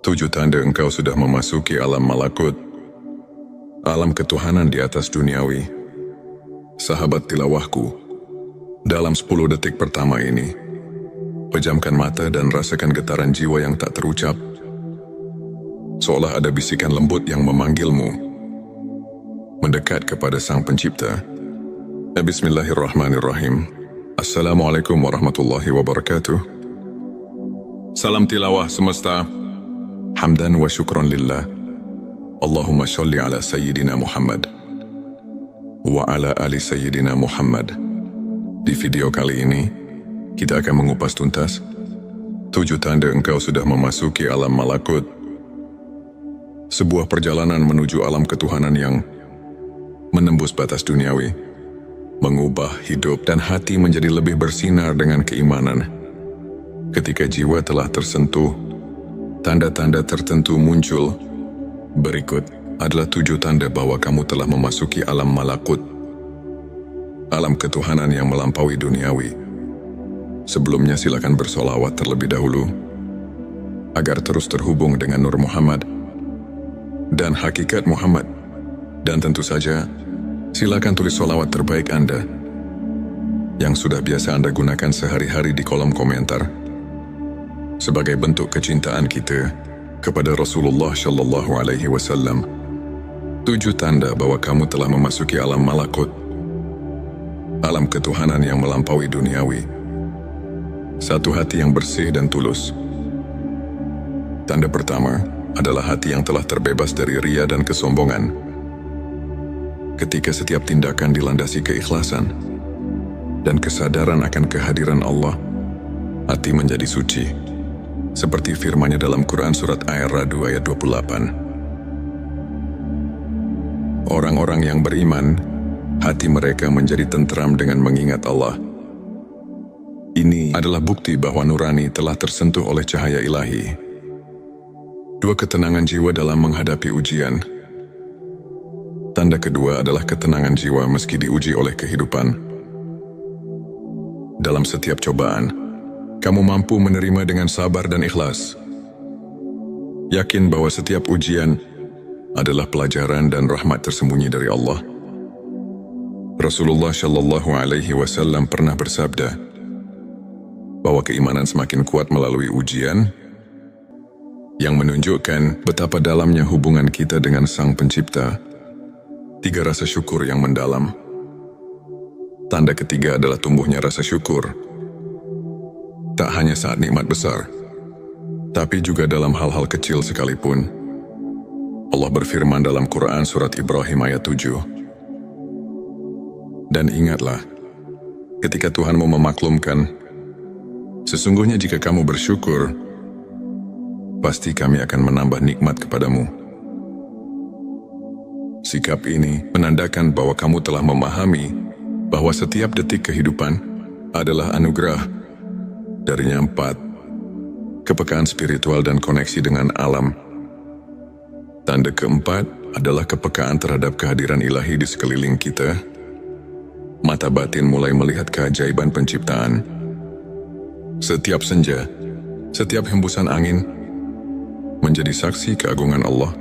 7 tanda engkau sudah memasuki alam malakut, alam ketuhanan di atas duniawi. Sahabat tilawahku, dalam 10 detik pertama ini, pejamkan mata dan rasakan getaran jiwa yang tak terucap, seolah ada bisikan lembut yang memanggilmu, mendekat kepada Sang Pencipta. Bismillahirrahmanirrahim. Assalamualaikum warahmatullahi wabarakatuh. Salam tilawah semesta. Hamdan wa syukran lillah. Allahumma sholli ala Sayyidina Muhammad wa ala ali Sayyidina Muhammad. Di video kali ini, kita akan mengupas tuntas 7 tanda engkau sudah memasuki alam malakut. Sebuah perjalanan menuju alam ketuhanan yang menembus batas duniawi, mengubah hidup dan hati menjadi lebih bersinar dengan keimanan. Ketika jiwa telah tersentuh, tanda-tanda tertentu muncul. Berikut adalah 7 tanda bahwa kamu telah memasuki alam malakut, alam ketuhanan yang melampaui duniawi. Sebelumnya silakan bersolawat terlebih dahulu, agar terus terhubung dengan Nur Muhammad dan hakikat Muhammad. Dan tentu saja, silakan tulis solawat terbaik Anda, yang sudah biasa Anda gunakan sehari-hari di kolom komentar, sebagai bentuk kecintaan kita kepada Rasulullah Shallallahu Alaihi Wasallam. 7 tanda bahwa kamu telah memasuki alam malakut, alam ketuhanan yang melampaui duniawi. 1. Hati yang bersih dan tulus. Tanda pertama adalah hati yang telah terbebas dari ria dan kesombongan. Ketika setiap tindakan dilandasi keikhlasan dan kesadaran akan kehadiran Allah, hati menjadi suci. Seperti firman-Nya dalam Quran surat Ar-Ra'd ayat 28. Orang-orang yang beriman, hati mereka menjadi tentram dengan mengingat Allah. Ini adalah bukti bahwa nurani telah tersentuh oleh cahaya ilahi. 2. Ketenangan jiwa dalam menghadapi ujian. Tanda kedua adalah ketenangan jiwa meski diuji oleh kehidupan. Dalam setiap cobaan, kamu mampu menerima dengan sabar dan ikhlas. Yakin bahwa setiap ujian adalah pelajaran dan rahmat tersembunyi dari Allah. Rasulullah Shallallahu Alaihi Wasallam pernah bersabda bahwa keimanan semakin kuat melalui ujian, yang menunjukkan betapa dalamnya hubungan kita dengan Sang Pencipta. 3. Rasa syukur yang mendalam. Tanda ketiga adalah tumbuhnya rasa syukur. Tak hanya saat nikmat besar, tapi juga dalam hal-hal kecil sekalipun. Allah berfirman dalam Quran surat Ibrahim ayat 7. Dan ingatlah, ketika Tuhanmu memaklumkan, sesungguhnya jika kamu bersyukur, pasti kami akan menambah nikmat kepadamu. Sikap ini menandakan bahwa kamu telah memahami bahwa setiap detik kehidupan adalah anugerah. Darinya 4. Kepekaan spiritual dan koneksi dengan alam. Tanda keempat adalah kepekaan terhadap kehadiran ilahi di sekeliling kita. Mata batin mulai melihat keajaiban penciptaan. Setiap senja, setiap hembusan angin, menjadi saksi keagungan Allah.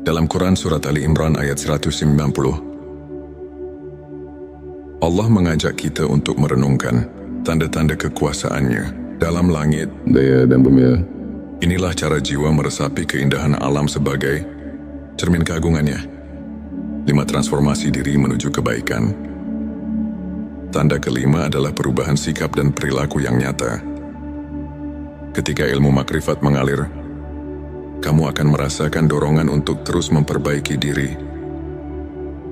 Dalam Quran surat Ali Imran ayat 190, Allah mengajak kita untuk merenungkan tanda-tanda kekuasaan-Nya dalam langit, daya dan bumi. Inilah cara jiwa meresapi keindahan alam sebagai cermin keagungan-Nya. 5. Transformasi diri menuju kebaikan. Tanda kelima adalah perubahan sikap dan perilaku yang nyata. Ketika ilmu makrifat mengalir, kamu akan merasakan dorongan untuk terus memperbaiki diri,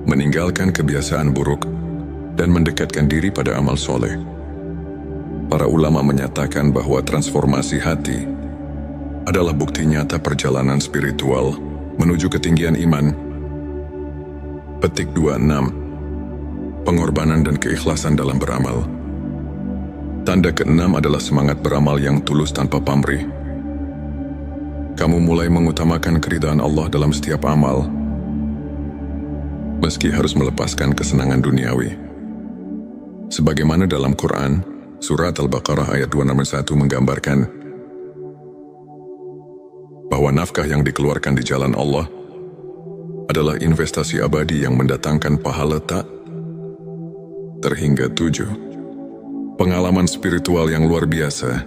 meninggalkan kebiasaan buruk, dan mendekatkan diri pada amal soleh. Para ulama menyatakan bahwa transformasi hati adalah bukti nyata perjalanan spiritual menuju ketinggian iman. Petik 26. Pengorbanan dan keikhlasan dalam beramal. Tanda ke-6 adalah semangat beramal yang tulus tanpa pamrih. Kamu mulai mengutamakan keridhaan Allah dalam setiap amal, meski harus melepaskan kesenangan duniawi. Sebagaimana dalam Quran, Surat Al-Baqarah ayat 261 menggambarkan, bahwa nafkah yang dikeluarkan di jalan Allah adalah investasi abadi yang mendatangkan pahala tak terhingga 7. Pengalaman spiritual yang luar biasa.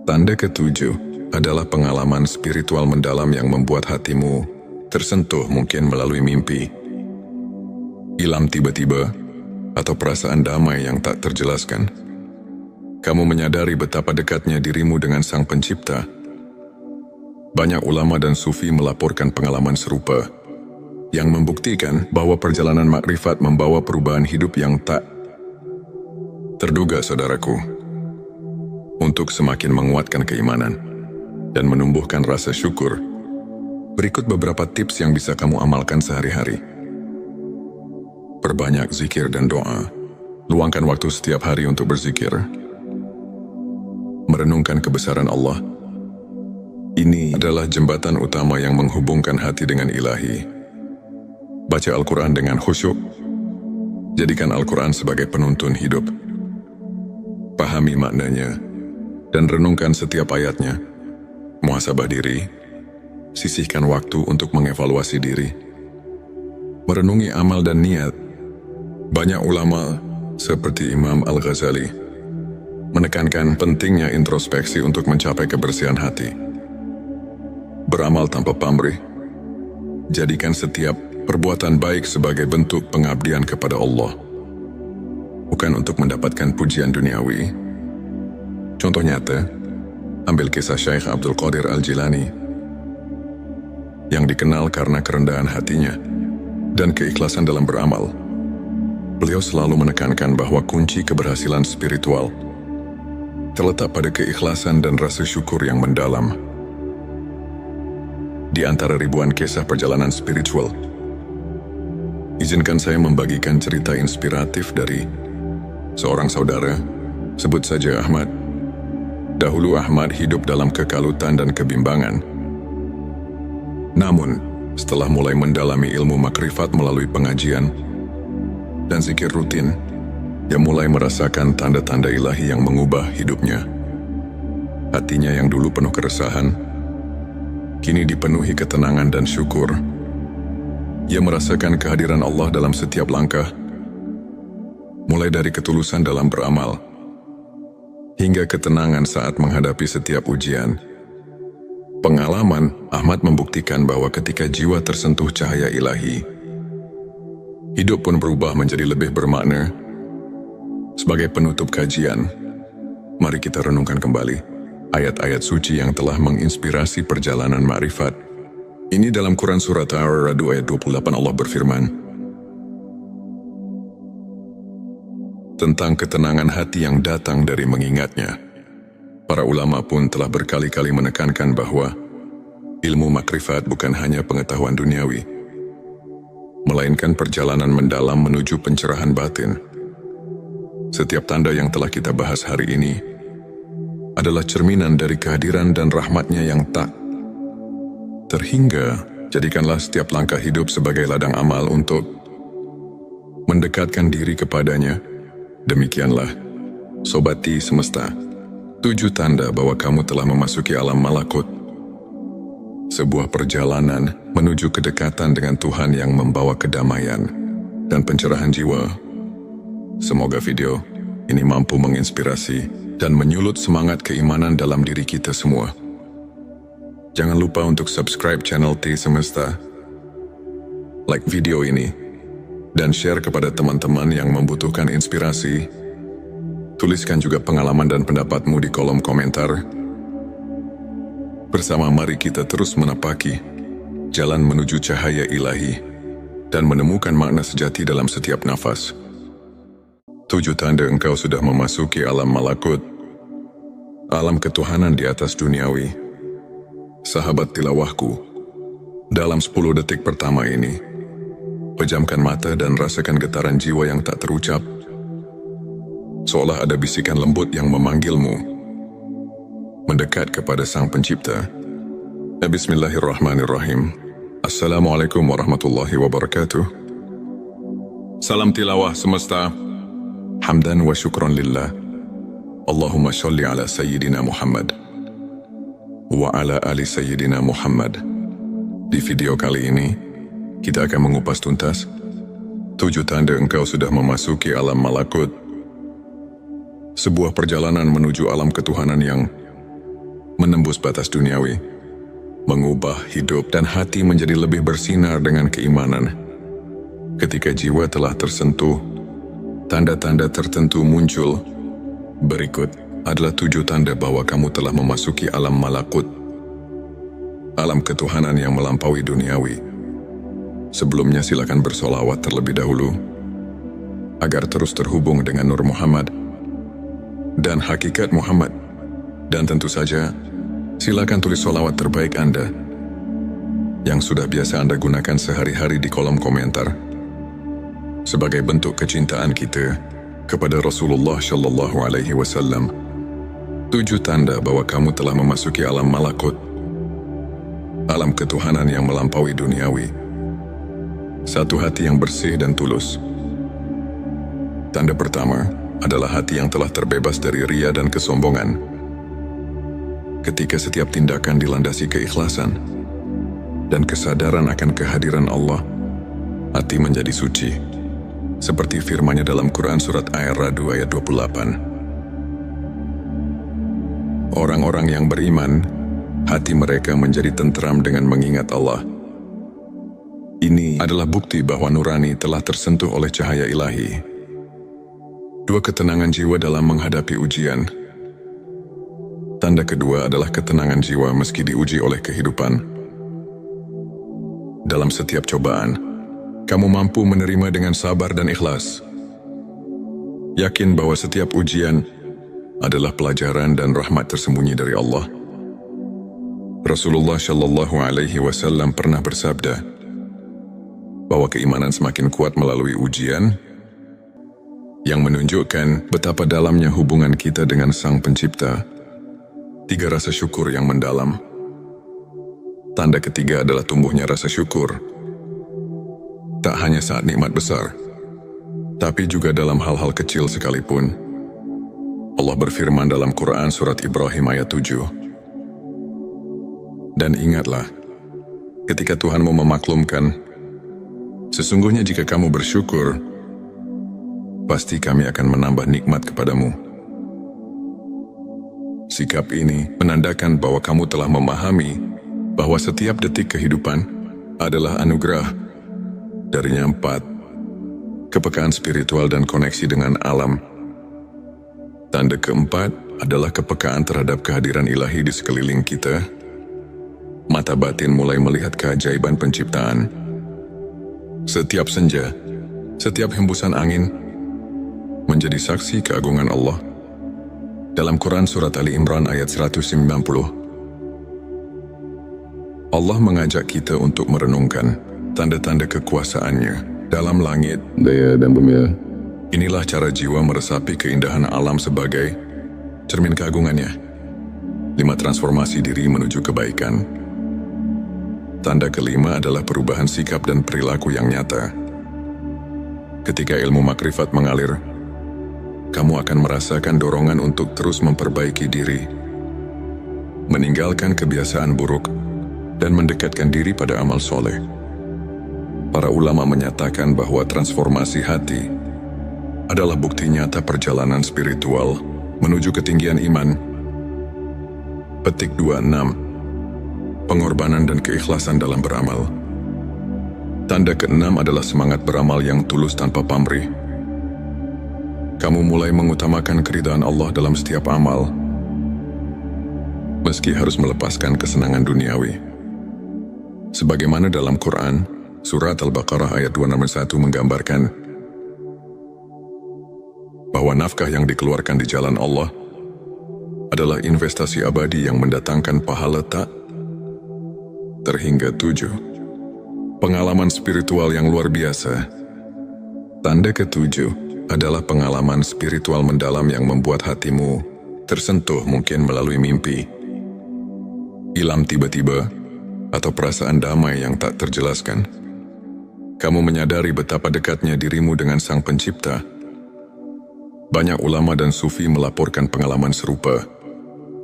Tanda ke-7 adalah pengalaman spiritual mendalam yang membuat hatimu tersentuh, mungkin melalui mimpi, ilham tiba-tiba, atau perasaan damai yang tak terjelaskan. Kamu menyadari betapa dekatnya dirimu dengan Sang Pencipta. Banyak ulama dan sufi melaporkan pengalaman serupa yang membuktikan bahwa perjalanan makrifat membawa perubahan hidup yang tak terduga, saudaraku. Untuk semakin menguatkan keimanan dan menumbuhkan rasa syukur, berikut beberapa tips yang bisa kamu amalkan sehari-hari. Perbanyak zikir dan doa. Luangkan waktu setiap hari untuk berzikir. Merenungkan kebesaran Allah. Ini adalah jembatan utama yang menghubungkan hati dengan Ilahi. Baca Al-Quran dengan khusyuk. Jadikan Al-Quran sebagai penuntun hidup. Pahami maknanya dan renungkan setiap ayatnya. Muhasabah diri. Sisihkan waktu untuk mengevaluasi diri. Merenungi amal dan niat. Banyak ulama seperti Imam Al-Ghazali menekankan pentingnya introspeksi untuk mencapai kebersihan hati. Beramal tanpa pamrih. Jadikan setiap perbuatan baik sebagai bentuk pengabdian kepada Allah, bukan untuk mendapatkan pujian duniawi. Contoh nyata, ambil kisah Syekh Abdul Qadir Al-Jilani yang dikenal karena kerendahan hatinya dan keikhlasan dalam beramal. Beliau selalu menekankan bahwa kunci keberhasilan spiritual terletak pada keikhlasan dan rasa syukur yang mendalam. Di antara ribuan kisah perjalanan spiritual, izinkan saya membagikan cerita inspiratif dari seorang saudara, sebut saja Ahmad. Dahulu Ahmad hidup dalam kekalutan dan kebimbangan. Namun, setelah mulai mendalami ilmu makrifat melalui pengajian dan zikir rutin, dia mulai merasakan tanda-tanda ilahi yang mengubah hidupnya. Hatinya yang dulu penuh keresahan, kini dipenuhi ketenangan dan syukur. Ia merasakan kehadiran Allah dalam setiap langkah, mulai dari ketulusan dalam beramal, hingga ketenangan saat menghadapi setiap ujian. Pengalaman Ahmad membuktikan bahwa ketika jiwa tersentuh cahaya ilahi, hidup pun berubah menjadi lebih bermakna. Sebagai penutup kajian, mari kita renungkan kembali ayat-ayat suci yang telah menginspirasi perjalanan makrifat. Ini dalam Quran Surat Ar-Ra'd ayat 28 Allah berfirman tentang ketenangan hati yang datang dari mengingatnya. Para ulama pun telah berkali-kali menekankan bahwa ilmu makrifat bukan hanya pengetahuan duniawi, melainkan perjalanan mendalam menuju pencerahan batin. Setiap tanda yang telah kita bahas hari ini adalah cerminan dari kehadiran dan rahmatnya yang tak terhingga. Jadikanlah setiap langkah hidup sebagai ladang amal untuk mendekatkan diri kepadanya. Demikianlah, Sobati Semesta, 7 tanda bahwa kamu telah memasuki alam malakut. Sebuah perjalanan menuju kedekatan dengan Tuhan yang membawa kedamaian dan pencerahan jiwa. Semoga video ini mampu menginspirasi dan menyulut semangat keimanan dalam diri kita semua. Jangan lupa untuk subscribe channel T Semesta, like video ini, dan share kepada teman-teman yang membutuhkan inspirasi. Tuliskan juga pengalaman dan pendapatmu di kolom komentar. Bersama mari kita terus menapaki jalan menuju cahaya ilahi dan menemukan makna sejati dalam setiap nafas. 7 tanda engkau sudah memasuki alam malakut, alam ketuhanan di atas duniawi. Sahabat tilawahku, dalam 10 detik pertama ini, pejamkan mata dan rasakan getaran jiwa yang tak terucap. Seolah ada bisikan lembut yang memanggilmu mendekat kepada Sang Pencipta. Bismillahirrahmanirrahim. Assalamualaikum warahmatullahi wabarakatuh. Salam tilawah semesta. Hamdan wa syukran lillah. Allahumma sholli ala Sayyidina Muhammad wa ala ali Sayyidina Muhammad. Di video kali ini, kita akan mengupas tuntas 7 tanda engkau sudah memasuki alam malakut. Sebuah perjalanan menuju alam ketuhanan yang menembus batas duniawi, mengubah hidup dan hati menjadi lebih bersinar dengan keimanan. Ketika jiwa telah tersentuh, tanda-tanda tertentu muncul. Berikut adalah 7 tanda bahwa kamu telah memasuki alam malakut, alam ketuhanan yang melampaui duniawi. Sebelumnya silakan bersolawat terlebih dahulu, agar terus terhubung dengan Nur Muhammad dan hakikat Muhammad. Dan tentu saja, silakan tulis solawat terbaik Anda yang sudah biasa Anda gunakan sehari-hari di kolom komentar, sebagai bentuk kecintaan kita kepada Rasulullah Shallallahu Alaihi Wasallam. 7 tanda bahwa kamu telah memasuki alam malakut, alam ketuhanan yang melampaui duniawi. 1. Hati yang bersih dan tulus. Tanda pertama adalah hati yang telah terbebas dari ria dan kesombongan. Ketika setiap tindakan dilandasi keikhlasan dan kesadaran akan kehadiran Allah, hati menjadi suci. Seperti firman-Nya dalam Quran Surat Ar-Ra'd ayat 28. Orang-orang yang beriman, hati mereka menjadi tentram dengan mengingat Allah. Ini adalah bukti bahwa nurani telah tersentuh oleh cahaya ilahi. 2. Ketenangan jiwa dalam menghadapi ujian. Tanda kedua adalah ketenangan jiwa meski diuji oleh kehidupan. Dalam setiap cobaan, kamu mampu menerima dengan sabar dan ikhlas. Yakin bahwa setiap ujian adalah pelajaran dan rahmat tersembunyi dari Allah. Rasulullah Shallallahu Alaihi Wasallam pernah bersabda bahwa keimanan semakin kuat melalui ujian, yang menunjukkan betapa dalamnya hubungan kita dengan Sang Pencipta. 3. Rasa syukur yang mendalam. Tanda ketiga adalah tumbuhnya rasa syukur. Tak hanya saat nikmat besar, tapi juga dalam hal-hal kecil sekalipun. Allah berfirman dalam Quran Surat Ibrahim ayat 7. Dan ingatlah, ketika Tuhanmu memaklumkan, sesungguhnya jika kamu bersyukur, pasti kami akan menambah nikmat kepadamu. Sikap ini menandakan bahwa kamu telah memahami bahwa setiap detik kehidupan adalah anugerah. Darinya 4. Kepekaan spiritual dan koneksi dengan alam. Tanda keempat adalah kepekaan terhadap kehadiran ilahi di sekeliling kita. Mata batin mulai melihat keajaiban penciptaan. Setiap senja, setiap hembusan angin menjadi saksi keagungan Allah. Dalam Quran Surat Ali Imran ayat 190, Allah mengajak kita untuk merenungkan tanda-tanda kekuasaannya dalam langit, daya dan bumi. Inilah cara jiwa meresapi keindahan alam sebagai cermin keagungannya. 5. Transformasi diri menuju kebaikan. Tanda kelima adalah perubahan sikap dan perilaku yang nyata. Ketika ilmu makrifat mengalir, kamu akan merasakan dorongan untuk terus memperbaiki diri, meninggalkan kebiasaan buruk, dan mendekatkan diri pada amal soleh. Para ulama menyatakan bahwa transformasi hati adalah bukti nyata perjalanan spiritual menuju ketinggian iman. Petik 26. Pengorbanan dan keikhlasan dalam beramal. Tanda keenam adalah semangat beramal yang tulus tanpa pamrih. Kamu mulai mengutamakan keridhaan Allah dalam setiap amal, meski harus melepaskan kesenangan duniawi. Sebagaimana dalam Quran, Surat Al-Baqarah ayat 261 menggambarkan bahwa nafkah yang dikeluarkan di jalan Allah adalah investasi abadi yang mendatangkan pahala tak terhingga 7. Pengalaman spiritual yang luar biasa. Tanda ke-7 adalah pengalaman spiritual mendalam yang membuat hatimu tersentuh, mungkin melalui mimpi, ilham tiba-tiba, atau perasaan damai yang tak terjelaskan. Kamu menyadari betapa dekatnya dirimu dengan Sang Pencipta. Banyak ulama dan sufi melaporkan pengalaman serupa,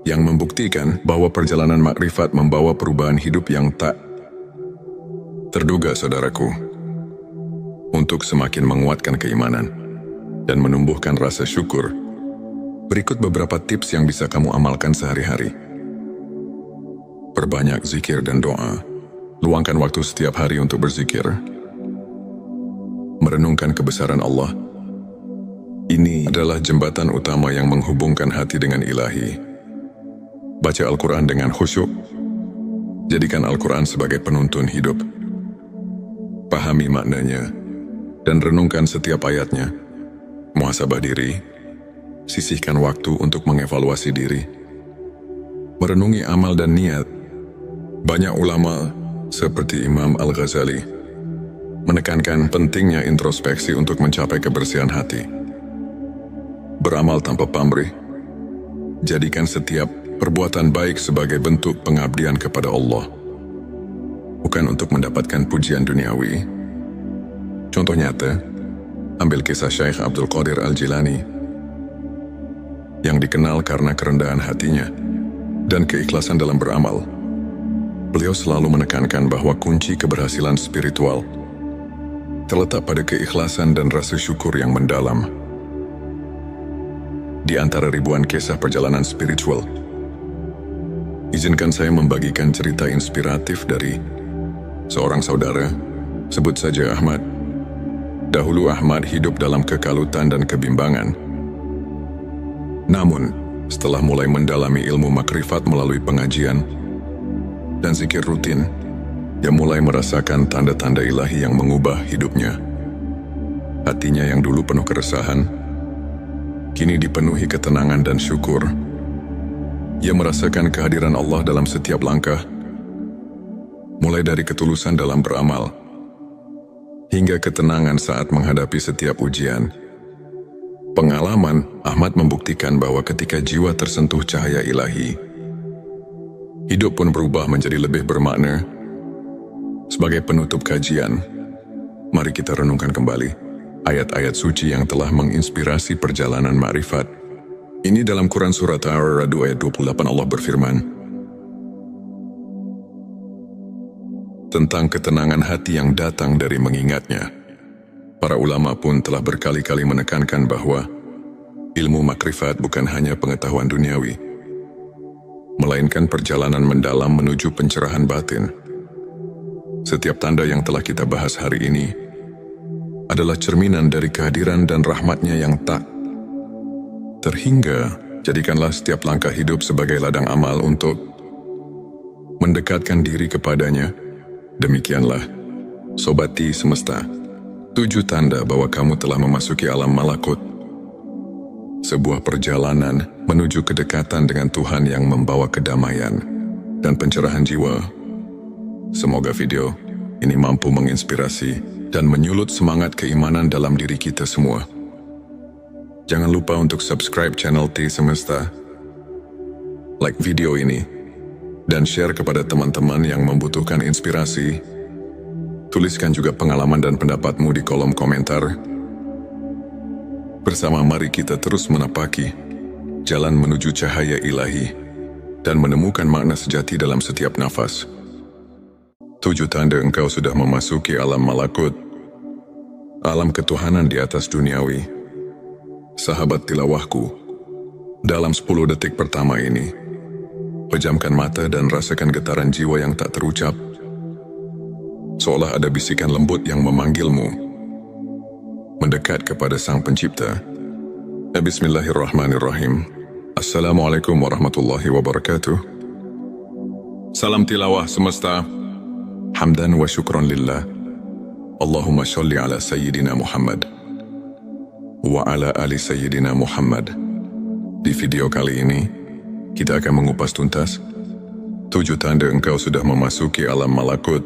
yang membuktikan bahwa perjalanan makrifat membawa perubahan hidup yang tak terduga, saudaraku. Untuk semakin menguatkan keimanan dan menumbuhkan rasa syukur, berikut beberapa tips yang bisa kamu amalkan sehari-hari. Perbanyak zikir dan doa. Luangkan waktu setiap hari untuk berzikir. Merenungkan kebesaran Allah. Ini adalah jembatan utama yang menghubungkan hati dengan Ilahi. Baca Al-Quran dengan khusyuk. Jadikan Al-Quran sebagai penuntun hidup. Pahami maknanya dan renungkan setiap ayatnya. Muhasabah diri. Sisihkan waktu untuk mengevaluasi diri. Merenungi amal dan niat. Banyak ulama seperti Imam Al-Ghazali menekankan pentingnya introspeksi untuk mencapai kebersihan hati. Beramal tanpa pamrih. Jadikan setiap perbuatan baik sebagai bentuk pengabdian kepada Allah, bukan untuk mendapatkan pujian duniawi. Contoh nyata, ambil kisah Syekh Abdul Qadir Al-Jilani yang dikenal karena kerendahan hatinya dan keikhlasan dalam beramal. Beliau selalu menekankan bahwa kunci keberhasilan spiritual terletak pada keikhlasan dan rasa syukur yang mendalam. Di antara ribuan kisah perjalanan spiritual, izinkan saya membagikan cerita inspiratif dari seorang saudara, sebut saja Ahmad. Dahulu Ahmad hidup dalam kekalutan dan kebimbangan. Namun, setelah mulai mendalami ilmu makrifat melalui pengajian dan zikir rutin, dia mulai merasakan tanda-tanda ilahi yang mengubah hidupnya. Hatinya yang dulu penuh keresahan, kini dipenuhi ketenangan dan syukur. Ia merasakan kehadiran Allah dalam setiap langkah, mulai dari ketulusan dalam beramal, hingga ketenangan saat menghadapi setiap ujian. Pengalaman Ahmad membuktikan bahwa ketika jiwa tersentuh cahaya ilahi, hidup pun berubah menjadi lebih bermakna. Sebagai penutup kajian, mari kita renungkan kembali ayat-ayat suci yang telah menginspirasi perjalanan makrifat. Ini dalam Quran Surat Ar-Ra'd ayat 28 Allah berfirman tentang ketenangan hati yang datang dari mengingatnya. Para ulama pun telah berkali-kali menekankan bahwa ilmu makrifat bukan hanya pengetahuan duniawi, melainkan perjalanan mendalam menuju pencerahan batin. Setiap tanda yang telah kita bahas hari ini adalah cerminan dari kehadiran dan rahmatnya yang tak terhingga. Jadikanlah setiap langkah hidup sebagai ladang amal untuk mendekatkan diri kepadanya. Demikianlah, Sobati Semesta, 7 tanda bahwa kamu telah memasuki alam malakut. Sebuah perjalanan menuju kedekatan dengan Tuhan yang membawa kedamaian dan pencerahan jiwa. Semoga video ini mampu menginspirasi dan menyulut semangat keimanan dalam diri kita semua. Jangan lupa untuk subscribe channel T Semesta, like video ini, dan share kepada teman-teman yang membutuhkan inspirasi. Tuliskan juga pengalaman dan pendapatmu di kolom komentar. Bersama mari kita terus menapaki jalan menuju cahaya ilahi dan menemukan makna sejati dalam setiap nafas. 7 tanda engkau sudah memasuki alam malakut, alam ketuhanan di atas duniawi. Sahabat tilawahku, dalam 10 detik pertama ini, pejamkan mata dan rasakan getaran jiwa yang tak terucap. Seolah ada bisikan lembut yang memanggilmu mendekat kepada Sang Pencipta. Bismillahirrahmanirrahim. Assalamualaikum warahmatullahi wabarakatuh. Salam tilawah semesta. Hamdan wa syukran lillah. Allahumma sholli ala Sayyidina Muhammad wa ala ali Sayyidina Muhammad. Di video kali ini, kita akan mengupas tuntas 7 tanda engkau sudah memasuki alam malakut.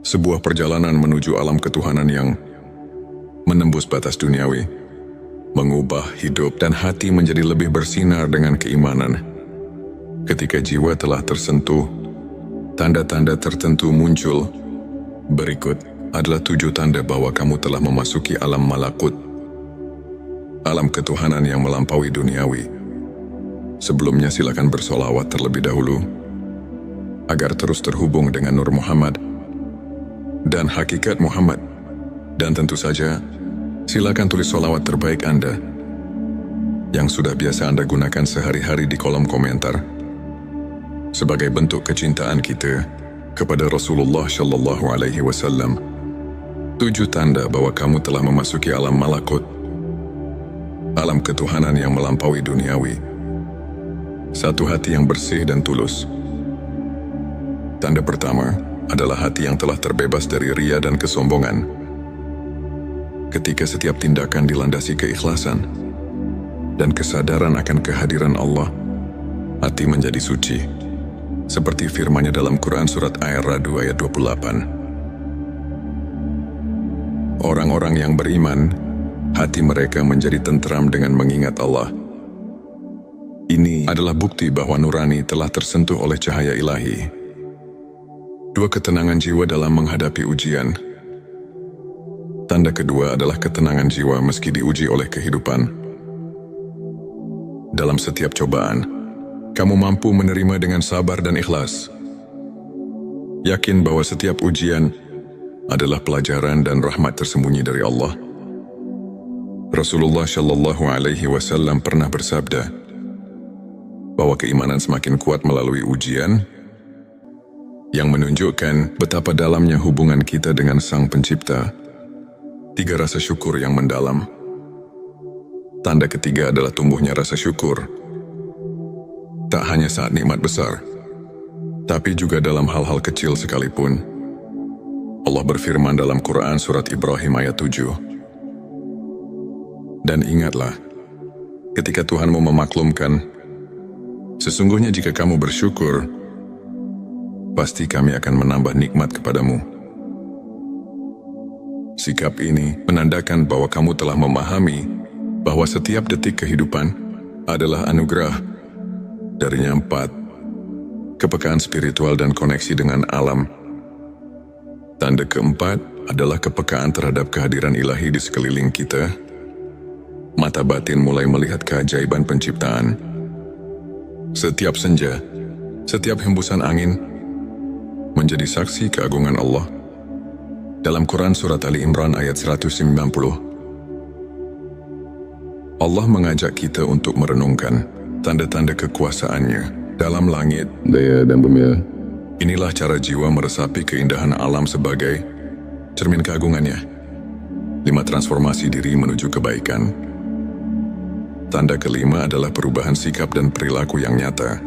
Sebuah perjalanan menuju alam ketuhanan yang menembus batas duniawi, mengubah hidup dan hati menjadi lebih bersinar dengan keimanan. Ketika jiwa telah tersentuh, tanda-tanda tertentu muncul. Berikut adalah 7 tanda bahwa kamu telah memasuki alam malakut, alam ketuhanan yang melampaui duniawi. Sebelumnya silakan bersolawat terlebih dahulu, agar terus terhubung dengan Nur Muhammad dan hakikat Muhammad. Dan tentu saja, silakan tulis solawat terbaik Anda yang sudah biasa Anda gunakan sehari-hari di kolom komentar sebagai bentuk kecintaan kita kepada Rasulullah Shallallahu Alaihi Wasallam. 7 tanda bahwa kamu telah memasuki alam malakut, alam ketuhanan yang melampaui duniawi. 1. Hati yang bersih dan tulus. Tanda pertama adalah hati yang telah terbebas dari ria dan kesombongan. Ketika setiap tindakan dilandasi keikhlasan dan kesadaran akan kehadiran Allah, hati menjadi suci. Seperti firman-Nya dalam Quran Surat Ar-Ra'd ayat 28. Orang-orang yang beriman, hati mereka menjadi tentram dengan mengingat Allah. Ini adalah bukti bahwa nurani telah tersentuh oleh cahaya ilahi. 2. Ketenangan jiwa dalam menghadapi ujian. Tanda kedua adalah ketenangan jiwa meski diuji oleh kehidupan. Dalam setiap cobaan, kamu mampu menerima dengan sabar dan ikhlas. Yakin bahwa setiap ujian adalah pelajaran dan rahmat tersembunyi dari Allah. Rasulullah Shallallahu Alaihi Wasallam pernah bersabda bahwa keimanan semakin kuat melalui ujian, yang menunjukkan betapa dalamnya hubungan kita dengan Sang Pencipta. 3. Rasa syukur yang mendalam. Tanda ketiga adalah tumbuhnya rasa syukur. Tak hanya saat nikmat besar, tapi juga dalam hal-hal kecil sekalipun. Allah berfirman dalam Quran Surat Ibrahim ayat 7. Dan ingatlah, ketika Tuhanmu memaklumkan, sesungguhnya jika kamu bersyukur, pasti kami akan menambah nikmat kepadamu. Sikap ini menandakan bahwa kamu telah memahami bahwa setiap detik kehidupan adalah anugerah. Darinya 4. Kepekaan spiritual dan koneksi dengan alam. Tanda keempat adalah kepekaan terhadap kehadiran ilahi di sekeliling kita. Mata batin mulai melihat keajaiban penciptaan. Setiap senja, setiap hembusan angin menjadi saksi keagungan Allah. Dalam Quran Surat Ali Imran ayat 190, Allah mengajak kita untuk merenungkan tanda-tanda kekuasaan-Nya dalam langit, daya dan bumi. Inilah cara jiwa meresapi keindahan alam sebagai cermin keagungan-Nya. 5. Transformasi diri menuju kebaikan. Tanda kelima adalah perubahan sikap dan perilaku yang nyata.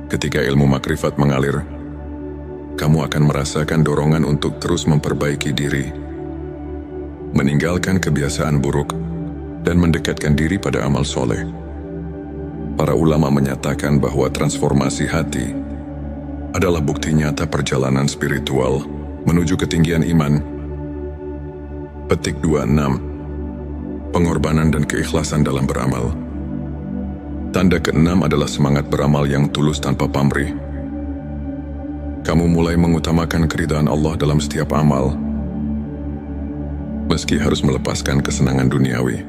Ketika ilmu makrifat mengalir, kamu akan merasakan dorongan untuk terus memperbaiki diri, meninggalkan kebiasaan buruk, dan mendekatkan diri pada amal soleh. Para ulama menyatakan bahwa transformasi hati adalah bukti nyata perjalanan spiritual menuju ketinggian iman. Petik 26. Pengorbanan dan keikhlasan dalam beramal. Tanda keenam adalah semangat beramal yang tulus tanpa pamrih. Kamu mulai mengutamakan keridhaan Allah dalam setiap amal, meski harus melepaskan kesenangan duniawi.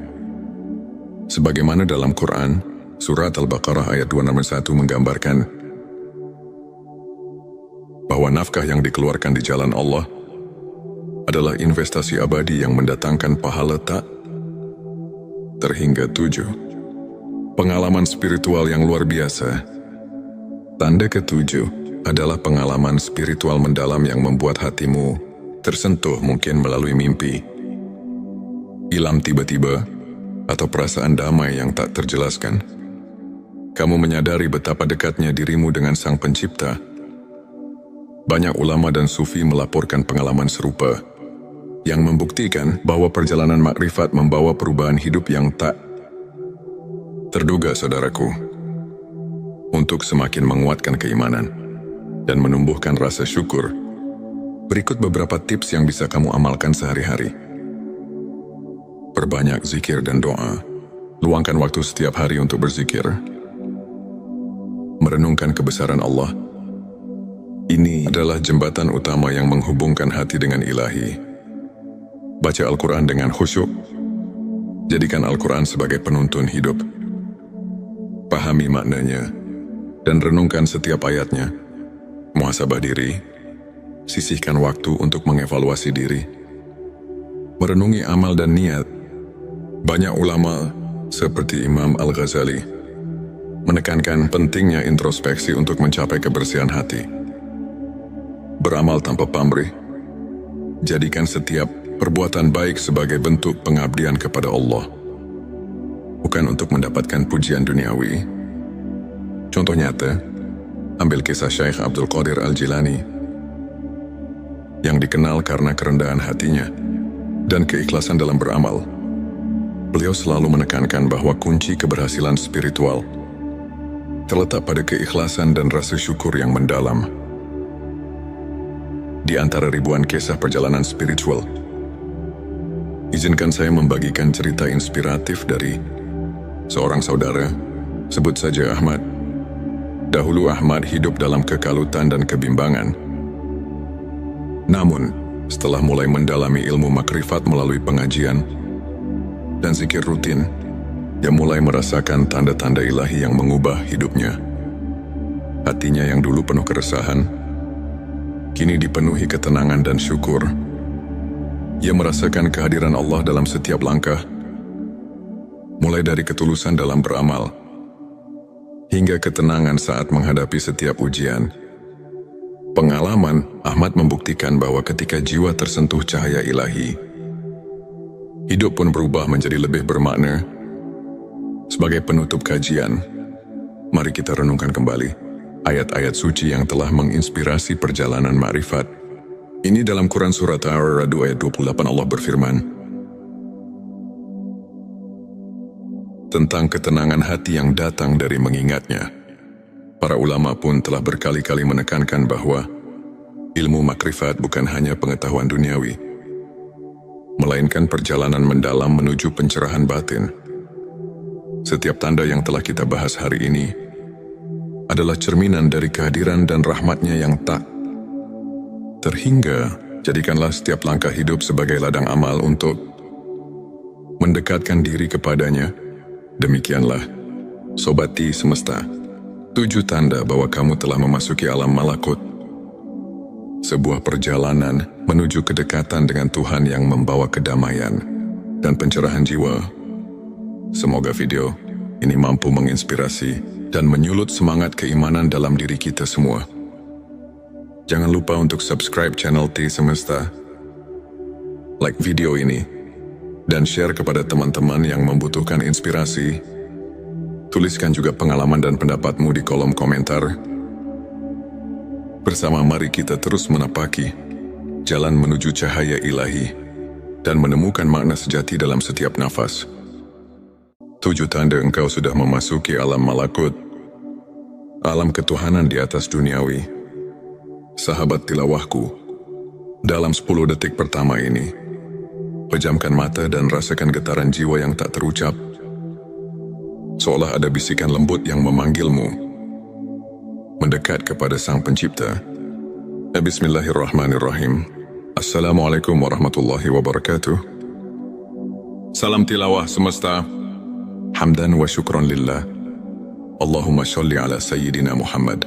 Sebagaimana dalam Quran, Surat Al-Baqarah ayat 261 menggambarkan bahwa nafkah yang dikeluarkan di jalan Allah adalah investasi abadi yang mendatangkan pahala tak terhingga 7. Pengalaman spiritual yang luar biasa. Tanda ke-7 adalah pengalaman spiritual mendalam yang membuat hatimu tersentuh, mungkin melalui mimpi, ilham tiba-tiba, atau perasaan damai yang tak terjelaskan. Kamu menyadari betapa dekatnya dirimu dengan Sang Pencipta. Banyak ulama dan sufi melaporkan pengalaman serupa, yang membuktikan bahwa perjalanan makrifat membawa perubahan hidup yang tak terduga, saudaraku. Untuk semakin menguatkan keimanan dan menumbuhkan rasa syukur, berikut beberapa tips yang bisa kamu amalkan sehari-hari. Perbanyak zikir dan doa. Luangkan waktu setiap hari untuk berzikir. Merenungkan kebesaran Allah. Ini adalah jembatan utama yang menghubungkan hati dengan ilahi. Baca Al-Quran dengan khusyuk. Jadikan Al-Quran sebagai penuntun hidup. pahami maknanya, dan renungkan setiap ayatnya. Muhasabah diri, sisihkan waktu untuk mengevaluasi diri. Merenungi amal dan niat. Banyak ulama seperti Imam Al-Ghazali menekankan pentingnya introspeksi untuk mencapai kebersihan hati. Beramal tanpa pamrih. Jadikan setiap perbuatan baik sebagai bentuk pengabdian kepada Allah, bukan untuk mendapatkan pujian duniawi. Contoh nyata, ambil kisah Syekh Abdul Qadir Al-Jilani yang dikenal karena kerendahan hatinya dan keikhlasan dalam beramal. Beliau selalu menekankan bahwa kunci keberhasilan spiritual terletak pada keikhlasan dan rasa syukur yang mendalam. Di antara ribuan kisah perjalanan spiritual, izinkan saya membagikan cerita inspiratif dari seorang saudara, sebut saja Ahmad. Dahulu Ahmad hidup dalam kekalutan dan kebimbangan. Namun, setelah mulai mendalami ilmu makrifat melalui pengajian dan zikir rutin, dia mulai merasakan tanda-tanda ilahi yang mengubah hidupnya. Hatinya yang dulu penuh keresahan, kini dipenuhi ketenangan dan syukur. Ia merasakan kehadiran Allah dalam setiap langkah, mulai dari ketulusan dalam beramal, hingga ketenangan saat menghadapi setiap ujian. Pengalaman Ahmad membuktikan bahwa ketika jiwa tersentuh cahaya ilahi, hidup pun berubah menjadi lebih bermakna. Sebagai penutup kajian, mari kita renungkan kembali ayat-ayat suci yang telah menginspirasi perjalanan ma'rifat. Ini dalam Quran Surat Ar-Ra'd ayat 28 Allah berfirman tentang ketenangan hati yang datang dari mengingatnya. Para ulama pun telah berkali-kali menekankan bahwa ilmu makrifat bukan hanya pengetahuan duniawi, melainkan perjalanan mendalam menuju pencerahan batin. Setiap tanda yang telah kita bahas hari ini adalah cerminan dari kehadiran dan rahmatnya yang tak terhingga. Jadikanlah setiap langkah hidup sebagai ladang amal untuk mendekatkan diri kepadanya. Demikianlah, Sobati Semesta, 7 tanda bahwa kamu telah memasuki alam malakut. Sebuah perjalanan menuju kedekatan dengan Tuhan yang membawa kedamaian dan pencerahan jiwa. Semoga video ini mampu menginspirasi dan menyulut semangat keimanan dalam diri kita semua. Jangan lupa untuk subscribe channel T Semesta, like video ini, dan share kepada teman-teman yang membutuhkan inspirasi. Tuliskan juga pengalaman dan pendapatmu di kolom komentar. Bersama mari kita terus menapaki jalan menuju cahaya ilahi dan menemukan makna sejati dalam setiap nafas. 7 tanda engkau sudah memasuki alam malakut, alam ketuhanan di atas duniawi. Sahabat tilawahku, dalam 10 detik pertama ini, pejamkan mata dan rasakan getaran jiwa yang tak terucap. Seolah ada bisikan lembut yang memanggilmu mendekat kepada Sang Pencipta. Bismillahirrahmanirrahim. Assalamualaikum warahmatullahi wabarakatuh. Salam tilawah semesta. Hamdan wa syukran lillah. Allahumma sholli ala Sayyidina Muhammad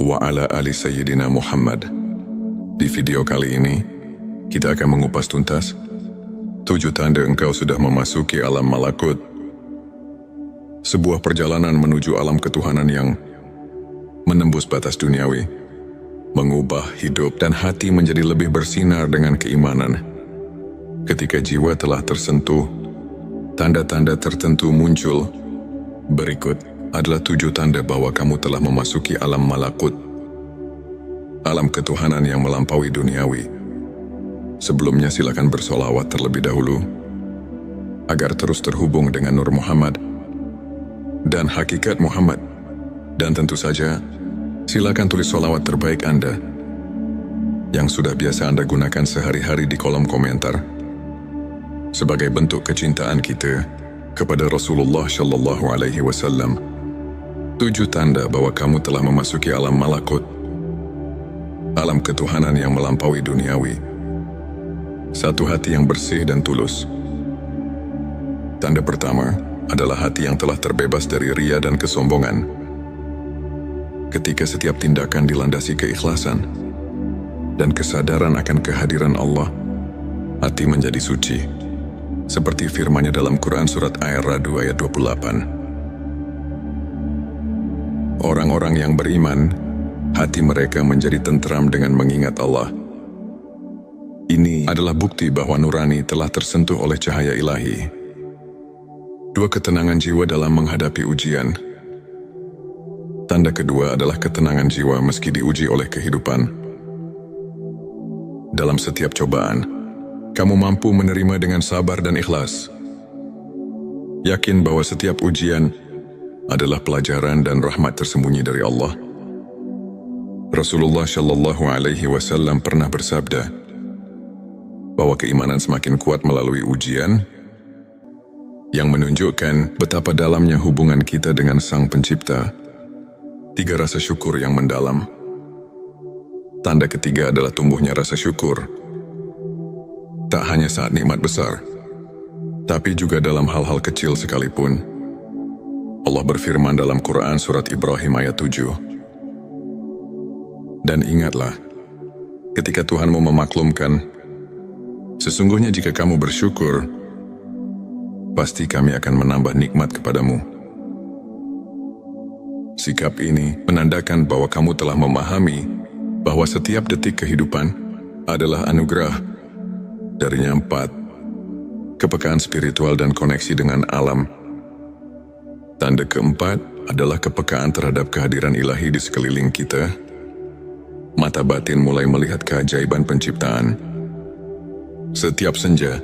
wa ala ali Sayyidina Muhammad. Di video kali ini, kita akan mengupas tuntas 7 tanda engkau sudah memasuki alam malakut. Sebuah perjalanan menuju alam ketuhanan yang menembus batas duniawi, mengubah hidup dan hati menjadi lebih bersinar dengan keimanan. Ketika jiwa telah tersentuh, tanda-tanda tertentu muncul. Berikut adalah 7 tanda bahwa kamu telah memasuki alam malakut, alam ketuhanan yang melampaui duniawi. Sebelumnya silakan bersolawat terlebih dahulu, agar terus terhubung dengan Nur Muhammad dan hakikat Muhammad. Dan tentu saja, silakan tulis solawat terbaik Anda yang sudah biasa Anda gunakan sehari-hari di kolom komentar, sebagai bentuk kecintaan kita kepada Rasulullah Shallallahu Alaihi Wasallam. 7 tanda bahwa kamu telah memasuki alam malakut, alam ketuhanan yang melampaui duniawi. 1. Hati yang bersih dan tulus. Tanda pertama, adalah hati yang telah terbebas dari ria dan kesombongan. Ketika setiap tindakan dilandasi keikhlasan dan kesadaran akan kehadiran Allah, hati menjadi suci. Seperti firman-Nya dalam Quran surat Ar-Ra'd ayat 28. Orang-orang yang beriman, hati mereka menjadi tentram dengan mengingat Allah. Ini adalah bukti bahwa nurani telah tersentuh oleh cahaya ilahi. Dua, ketenangan jiwa dalam menghadapi ujian. Tanda kedua adalah ketenangan jiwa meski diuji oleh kehidupan. Dalam setiap cobaan, kamu mampu menerima dengan sabar dan ikhlas. Yakin bahwa setiap ujian adalah pelajaran dan rahmat tersembunyi dari Allah. Rasulullah Shallallahu Alaihi Wasallam pernah bersabda bahwa keimanan semakin kuat melalui ujian, yang menunjukkan betapa dalamnya hubungan kita dengan Sang Pencipta. 3, rasa syukur yang mendalam. Tanda ketiga adalah tumbuhnya rasa syukur. Tak hanya saat nikmat besar, tapi juga dalam hal-hal kecil sekalipun. Allah berfirman dalam Quran surat Ibrahim ayat 7. Dan ingatlah, ketika Tuhanmu memaklumkan, sesungguhnya jika kamu bersyukur, pasti kami akan menambah nikmat kepadamu. Sikap ini menandakan bahwa kamu telah memahami bahwa setiap detik kehidupan adalah anugerah. Darinya 4, kepekaan spiritual dan koneksi dengan alam. Tanda keempat adalah kepekaan terhadap kehadiran ilahi di sekeliling kita. Mata batin mulai melihat keajaiban penciptaan. Setiap senja,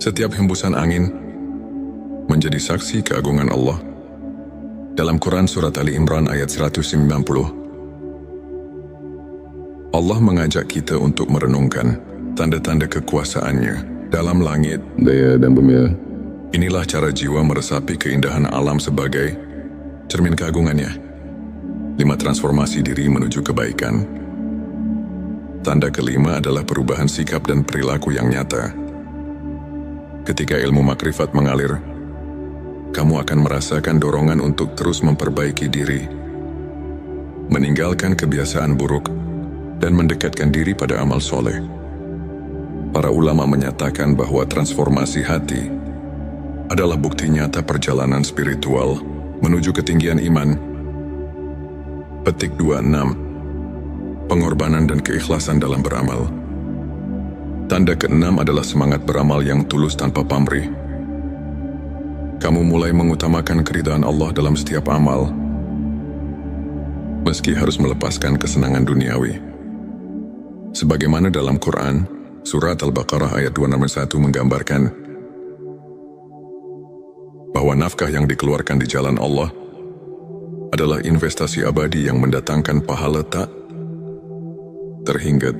setiap hembusan angin menjadi saksi keagungan Allah. Dalam Quran surat Ali Imran ayat 190, Allah mengajak kita untuk merenungkan tanda-tanda kekuasaan-Nya dalam langit, daya dan bumi. Inilah cara jiwa meresapi keindahan alam sebagai cermin keagungan-Nya. 5, transformasi diri menuju kebaikan. Tanda kelima adalah perubahan sikap dan perilaku yang nyata. Ketika ilmu makrifat mengalir, kamu akan merasakan dorongan untuk terus memperbaiki diri, meninggalkan kebiasaan buruk, dan mendekatkan diri pada amal soleh. Para ulama menyatakan bahwa transformasi hati adalah bukti nyata perjalanan spiritual menuju ketinggian iman. Petik 26. Pengorbanan dan keikhlasan dalam beramal. Tanda ke-6 adalah semangat beramal yang tulus tanpa pamrih. Kamu mulai mengutamakan keridhaan Allah dalam setiap amal, meski harus melepaskan kesenangan duniawi. Sebagaimana dalam Quran, surat Al-Baqarah ayat 261 menggambarkan bahwa nafkah yang dikeluarkan di jalan Allah adalah investasi abadi yang mendatangkan pahala tak terhingga